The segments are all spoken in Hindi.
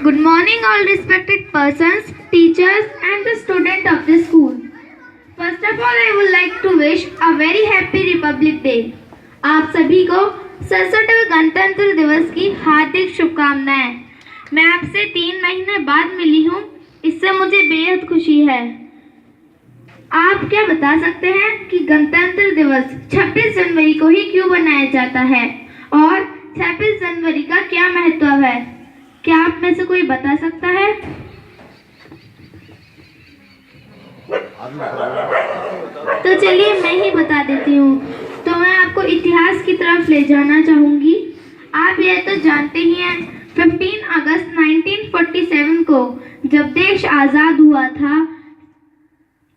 Good morning, all respected persons, teachers, and the student of the school. First of all, I would like to wish a very happy Republic Day. आप सभी को 67वें गणतंत्र दिवस की हार्दिक शुभकामनाएं। मैं आपसे 3 महीने बाद मिली हूँ, इससे मुझे बेहद खुशी है। आप क्या बता सकते हैं कि गणतंत्र दिवस 26 जनवरी को ही क्यों मनाया जाता है और 26 जनवरी का क्या महत्व है? क्या आप में से कोई बता सकता है? तो चलिए मैं ही बता देती हूँ। तो मैं आपको इतिहास की तरफ ले जाना चाहूँगी। आप यह तो जानते ही हैं, 15 अगस्त 1947 को जब देश आज़ाद हुआ था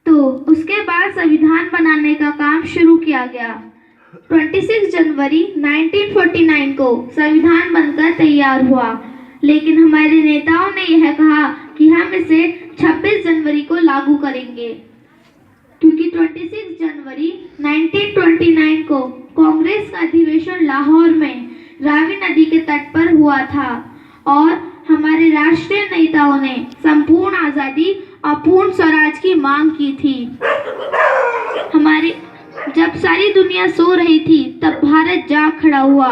तो उसके बाद संविधान बनाने का काम शुरू किया गया। 26 जनवरी 1949 को संविधान बनकर तैयार हुआ, लेकिन हमारे नेताओं ने यह कहा कि हम इसे 26 जनवरी को लागू करेंगे, क्योंकि 26 जनवरी 1929 को कांग्रेस का अधिवेशन लाहौर में रावी नदी के तट पर हुआ था और हमारे राष्ट्रीय नेताओं ने संपूर्ण आज़ादी और पूर्ण स्वराज की मांग की थी। जब सारी दुनिया सो रही थी तब भारत जाग खड़ा हुआ।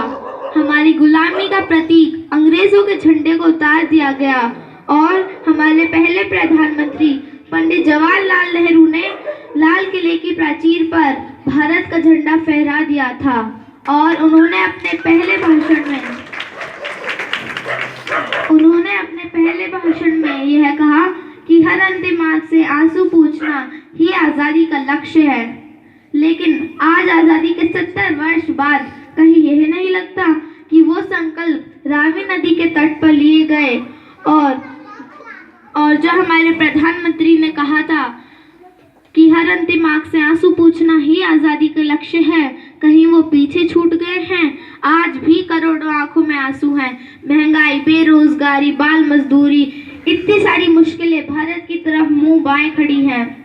हमारी गुलामी का प्रतीक अंग्रेजों के झंडे को उतार दिया गया और हमारे पहले प्रधानमंत्री पंडित जवाहरलाल नेहरू ने लाल किले की प्राचीर पर भारत का झंडा फहरा दिया था और उन्होंने अपने पहले भाषण में यह कहा कि हर अंतिम आंख से आंसू पोंछना ही आज़ादी का लक्ष्य है। लेकिन आज आज़ादी के 70 वर्ष बाद कहीं यह नहीं लगता कि वो संकल्प रावी नदी के तट पर लिए गए और जो हमारे प्रधानमंत्री ने कहा था कि हर अंतिम आंख से आंसू पोंछना ही आज़ादी का लक्ष्य है, कहीं वो पीछे छूट गए हैं। आज भी करोड़ों आंखों में आंसू हैं। महंगाई, बेरोजगारी, बाल मजदूरी, इतनी सारी मुश्किलें भारत की तरफ मुंह बाएं खड़ी हैं।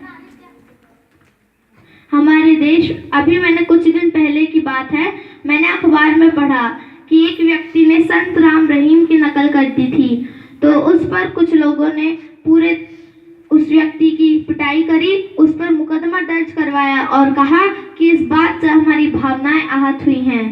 हमारे देश, अभी मैंने कुछ दिन पहले की बात है, मैंने अखबार में पढ़ा कि एक व्यक्ति ने संत राम रहीम की नकल कर दी थी, तो उस पर कुछ लोगों ने पूरे उस व्यक्ति की पिटाई करी, उस पर मुकदमा दर्ज करवाया और कहा कि इस बात से हमारी भावनाएं आहत हुई हैं।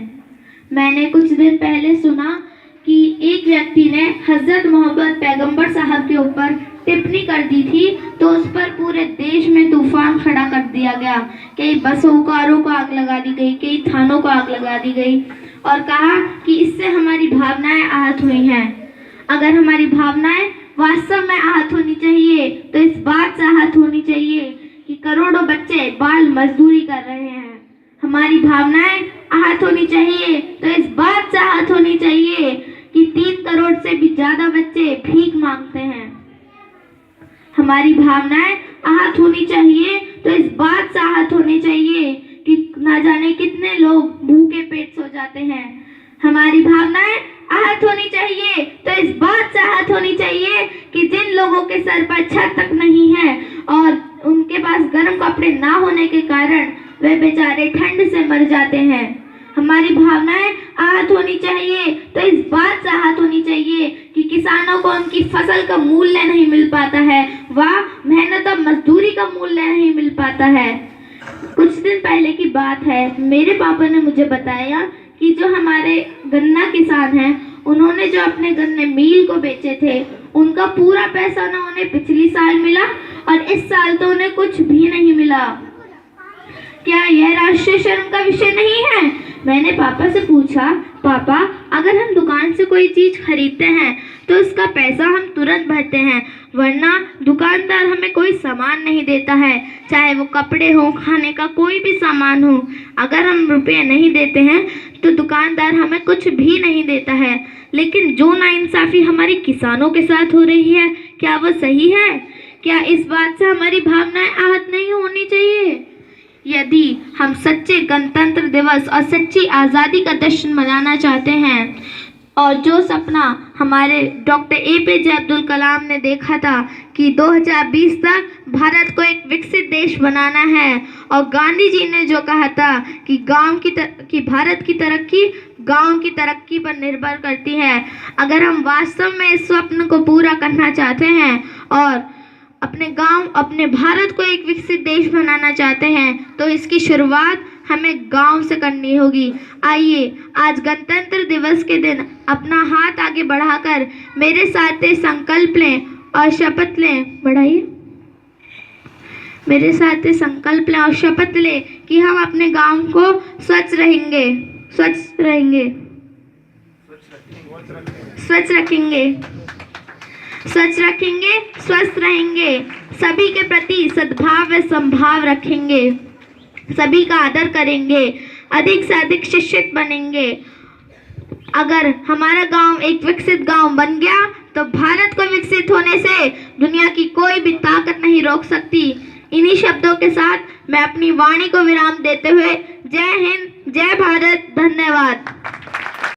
मैंने कुछ दिन पहले सुना कि एक व्यक्ति ने हजरत मोहम्मद पैगंबर साहब के ऊपर टिप्पणी कर दी थी, तो उस पर पूरे देश में तूफान खड़ा कर दिया गया। कई बसों, कारों को आग लगा दी गई, कई थानों को आग लगा दी गई और कहा कि इससे हमारी भावनाएं आहत हुई हैं। अगर हमारी भावनाएं वास्तव में आहत होनी चाहिए तो इस बात से आहत होनी चाहिए कि करोड़ों बच्चे बाल मजदूरी कर रहे हैं। हमारी भावनाएं आहत होनी चाहिए तो इस बात से आहत होनी चाहिए कि 3 करोड़ से भी ज्यादा बच्चे भीख मांगते हैं। हमारी भावनाएं आहत होनी चाहिए तो इस बात से आहत होनी चाहिए कि ना जाने कितने लोग भूखे पेट सो जाते हैं। हमारी भावनाएं आहत होनी चाहिए तो इस बात से आहत होनी चाहिए कि जिन लोगों के सर पर छत तक नहीं है और उनके पास गर्म कपड़े ना होने के कारण वे बेचारे ठंड से मर जाते हैं। हमारी भावनाएं आहत होनी चाहिए तो इस बात से आहत होनी चाहिए कि किसानों को उनकी फसल का मूल्य नहीं मिल पाता है, वह मेहनत और मजदूरी का मूल्य नहीं मिल पाता है। कुछ दिन पहले की बात है, मेरे पापा ने मुझे बताया कि जो हमारे गन्ना किसान हैं, उन्होंने जो अपने गन्ने मील को बेचे थे, उनका पूरा पैसा ना उन्हें पिछली साल मिला और इस साल तो उन्हें कुछ भी नहीं मिला। क्या यह राष्ट्रीय शर्म का विषय नहीं है? मैंने पापा से पूछा, पापा अगर हम दुकान से कोई चीज खरीदते हैं तो उसका पैसा हम तुरंत भरते हैं, वरना दुकानदार हमें कोई सामान नहीं देता है, चाहे वो कपड़े हो, खाने का कोई भी सामान हो। अगर हम रुपये नहीं देते हैं तो दुकानदार हमें कुछ भी नहीं देता है। लेकिन जो नाइंसाफी हमारे किसानों के साथ हो रही है, क्या वो सही है? क्या इस बात से हमारी भावनाएं आहत नहीं होनी चाहिए? यदि हम सच्चे गणतंत्र दिवस और सच्ची आज़ादी का जश्न मनाना चाहते हैं और जो सपना हमारे डॉक्टर APJ अब्दुल कलाम ने देखा था कि 2020 तक भारत को एक विकसित देश बनाना है, और गांधी जी ने जो कहा था कि भारत की तरक्की गांव की तरक्की पर निर्भर करती है। अगर हम वास्तव में इस स्वप्न को पूरा करना चाहते हैं और अपने भारत को एक विकसित देश बनाना चाहते हैं, तो इसकी शुरुआत हमें गांव से करनी होगी। आइए आज गणतंत्र दिवस के दिन अपना हाथ आगे बढ़ाकर मेरे साथ संकल्प लें और शपथ लें। बढ़ाइए। मेरे साथ संकल्प लें और शपथ लें कि हम अपने गांव को स्वच्छ रखेंगे, स्वस्थ रहेंगे, सभी के प्रति सद्भाव व संभाव रखेंगे, सभी का आदर करेंगे, अधिक से अधिक शिक्षित बनेंगे। अगर हमारा गांव एक विकसित गांव बन गया तो भारत को विकसित होने से दुनिया की कोई भी ताकत नहीं रोक सकती। इन्हीं शब्दों के साथ मैं अपनी वाणी को विराम देते हुए जय हिंद, जय भारत, धन्यवाद।